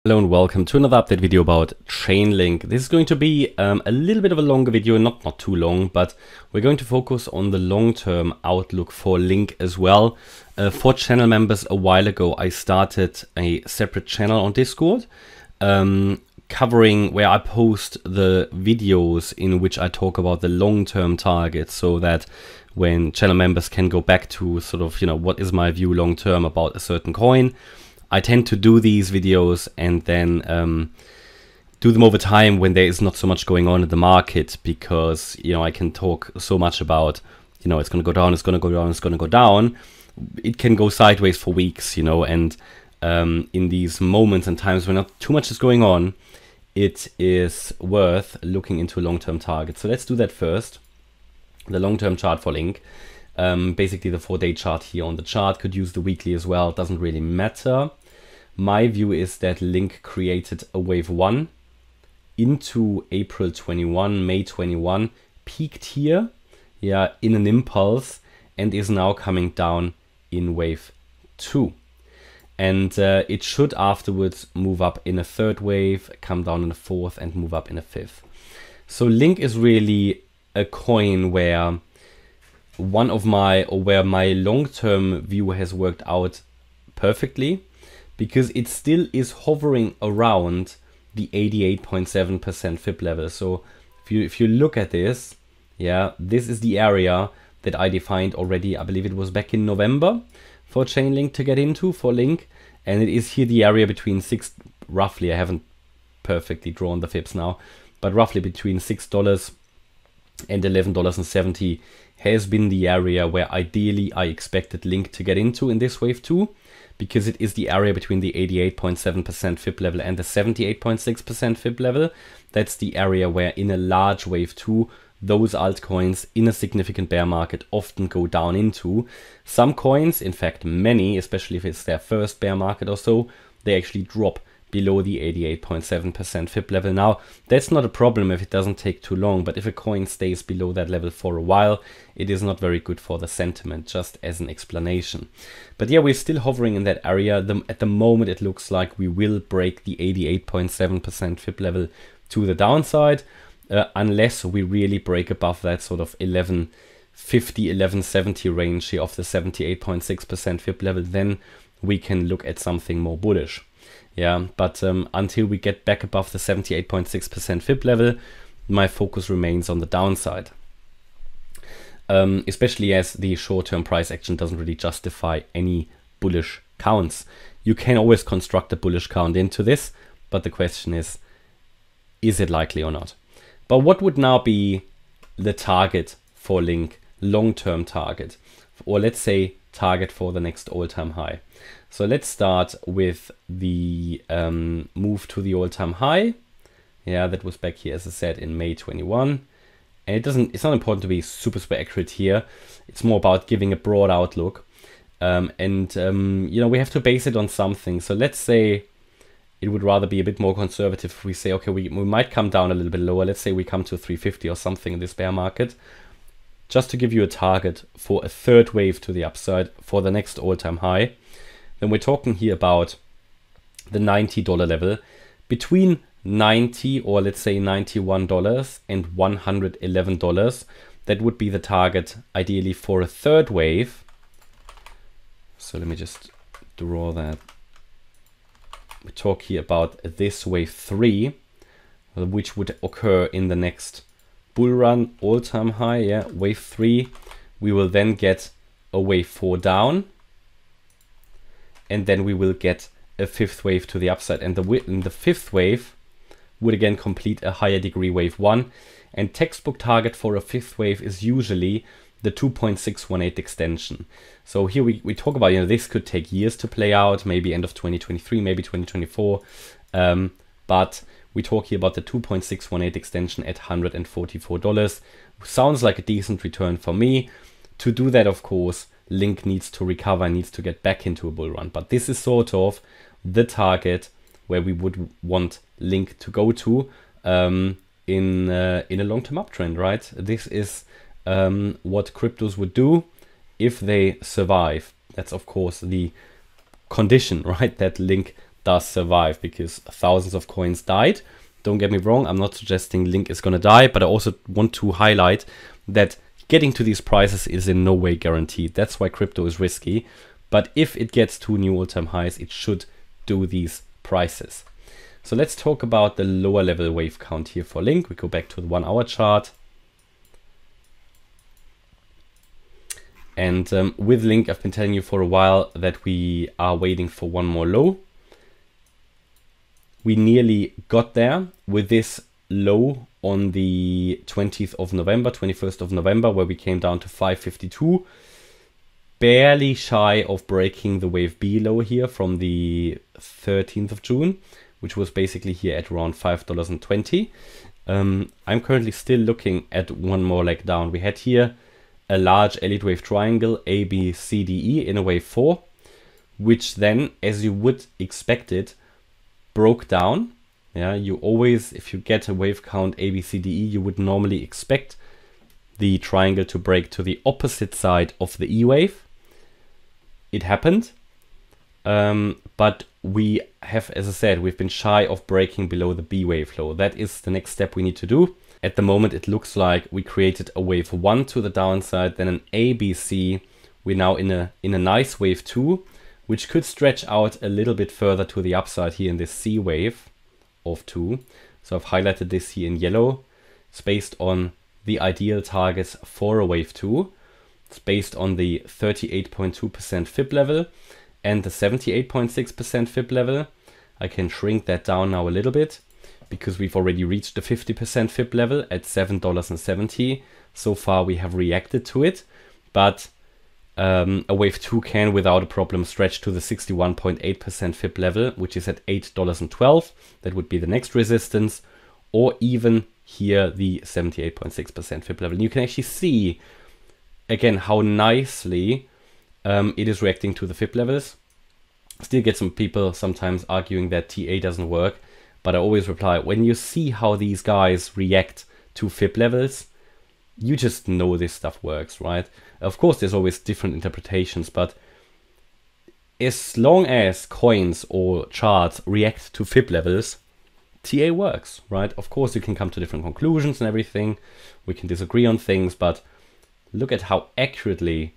Hello and welcome to another update video about Chainlink. This is going to be a little bit of a longer video, not too long, but we're going to focus on the long-term outlook for Link as well. For channel members, a while ago I started a separate channel on Discord covering where I post the videos in which I talk about the long-term targets, so that when channel members can go back to sort of, what is my view long-term about a certain coin. I tend to do these videos and then do them over time when there is not so much going on in the market, because I can talk so much about it's going to go down, it's going to go down, it's going to go down. It can go sideways for weeks, and in these moments and times when not too much is going on, it is worth looking into long-term targets. So let's do that first. The long-term chart for Link. Basically the 4-day chart here on the chart, could use the weekly as well, doesn't really matter. My view is that Link created a wave 1 into April 21, May 21, peaked here, in an impulse, and is now coming down in wave 2. And it should afterwards move up in a third wave, come down in a fourth, and move up in a fifth. So Link is really a coin where where my long-term view has worked out perfectly, because it still is hovering around the 88.7% FIB level. So if you look at this, this is the area that I defined already. I believe it was back in November for Chainlink to get into for Link, and it is here the area between roughly, I haven't perfectly drawn the FIBs now, but roughly between $6 and $11.70 has been the area where ideally I expected Link to get into in this wave 2, because it is the area between the 88.7% FIB level and the 78.6% FIB level. That's the area where in a large wave 2, those altcoins in a significant bear market often go down into. Some coins, in fact many, especially if it's their first bear market or so, they actually drop below the 88.7% FIB level. Now, that's not a problem if it doesn't take too long, but if a coin stays below that level for a while, it is not very good for the sentiment, just as an explanation. But we're still hovering in that area. At the moment, it looks like we will break the 88.7% FIB level to the downside, unless we really break above that sort of 1150, 1170 range here of the 78.6% FIB level, then we can look at something more bullish. But until we get back above the 78.6% FIB level, my focus remains on the downside. Especially as the short-term price action doesn't really justify any bullish counts. You can always construct a bullish count into this, but the question is it likely or not? But what would now be the target for Link, long-term target, or let's say target for the next all-time high? So let's start with the move to the all-time high. That was back here, as I said, in May 21. And it's not important to be super accurate here. It's more about giving a broad outlook. We have to base it on something. So let's say it would rather be a bit more conservative if we say, okay, we might come down a little bit lower. Let's say we come to 350 or something in this bear market. Just to give you a target for a third wave to the upside for the next all-time high. Then we're talking here about the $90 level. Between 90 or let's say $91 and $111, that would be the target ideally for a third wave. So let me just draw that. We talk here about this wave 3, which would occur in the next bull run, all-time high, wave 3. We will then get a wave 4 down, and then we will get a fifth wave to the upside. And the fifth wave would again complete a higher degree wave 1. And textbook target for a fifth wave is usually the 2.618 extension. So here we talk about, this could take years to play out, maybe end of 2023, maybe 2024. But we talk here about the 2.618 extension at $144. Sounds like a decent return for me. To do that, of course, Link needs to recover, needs to get back into a bull run. But this is sort of the target where we would want Link to go to in a long-term uptrend, right? This is what cryptos would do if they survive. That's, of course, the condition, right? That Link does survive, because thousands of coins died. Don't get me wrong, I'm not suggesting LINK is going to die, but I also want to highlight that getting to these prices is in no way guaranteed. That's why crypto is risky. But if it gets to new all-time highs, it should do these prices. So let's talk about the lower level wave count here for LINK. We go back to the 1 hour chart. And with LINK, I've been telling you for a while that we are waiting for one more low. We nearly got there with this low on the 20th of November, 21st of November, where we came down to 552. Barely shy of breaking the wave B low here from the 13th of June, which was basically here at around $5.20. I'm currently still looking at one more leg down. We had here a large elite wave triangle, A, B, C, D, E in a wave 4, which then, as you would expect it, broke down. Yeah, you always, if you get a wave count A, B, C, D, E, you would normally expect the triangle to break to the opposite side of the E wave. It happened, but we have, as I said, we've been shy of breaking below the B wave low. That is the next step we need to do. At the moment, it looks like we created a wave 1 to the downside, then an A, B, C. We're now in a nice wave 2, which could stretch out a little bit further to the upside here in this C wave of 2. So I've highlighted this here in yellow. It's based on the ideal targets for a wave 2. It's based on the 38.2% fib level and the 78.6% fib level. I can shrink that down now a little bit because we've already reached the 50% fib level at $7.70. So far we have reacted to it, but a wave 2 can without a problem stretch to the 61.8% fib level, which is at $8.12. That would be the next resistance, or even here the 78.6% fib level. And you can actually see again how nicely it is reacting to the fib levels. Still get some people sometimes arguing that TA doesn't work, but I always reply, when you see how these guys react to fib levels, you just know this stuff works, right? Of course, there's always different interpretations, but as long as coins or charts react to fib levels, TA works, right? Of course, you can come to different conclusions and everything. We can disagree on things, but look at how accurately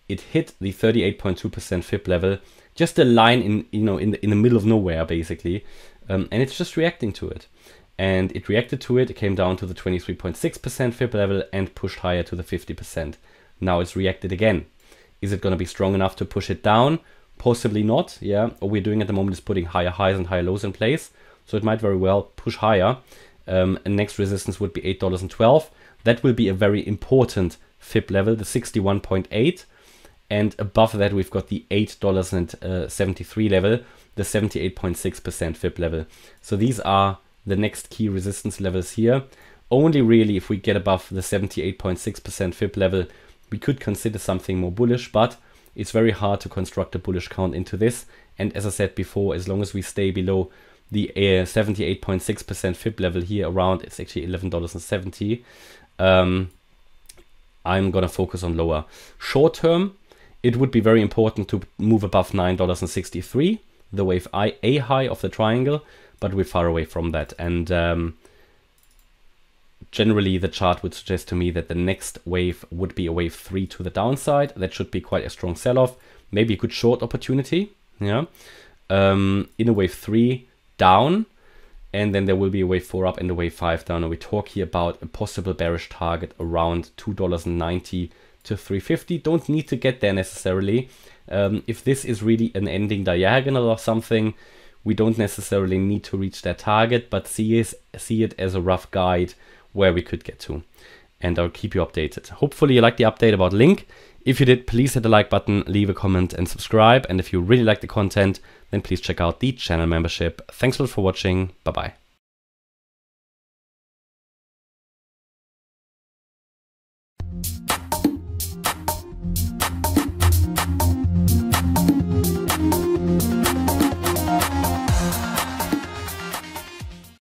it hit the 38.2% fib level. Just a line in the middle of nowhere, basically, and it's just reacting to it. And it reacted to it. It came down to the 23.6% fib level and pushed higher to the 50%. Now it's reacted again. Is it going to be strong enough to push it down? Possibly not. Yeah. What we're doing at the moment is putting higher highs and higher lows in place. So it might very well push higher. And next resistance would be $8.12. That will be a very important fib level, the 61.8. And above that, we've got the $8.73 level, the 78.6% fib level. So these are the next key resistance levels here. Only really if we get above the 78.6% fib level, we could consider something more bullish, but it's very hard to construct a bullish count into this. And as I said before, as long as we stay below the 78.6% fib level here around, it's actually $11.70. I'm going to focus on lower. Short term, it would be very important to move above $9.63, the wave A high of the triangle, but we're far away from that. And generally, the chart would suggest to me that the next wave would be a wave 3 to the downside. That should be quite a strong sell-off. Maybe a good short opportunity. Yeah. In a wave 3 down, and then there will be a wave 4 up and a wave 5 down. And we talk here about a possible bearish target around $2.90 to $3.50. Don't need to get there necessarily. If this is really an ending diagonal or something, we don't necessarily need to reach that target, but see it as a rough guide where we could get to. And I'll keep you updated. Hopefully you liked the update about LINK. If you did, please hit the like button, leave a comment and subscribe. And if you really like the content, then please check out the channel membership. Thanks a lot for watching. Bye-bye.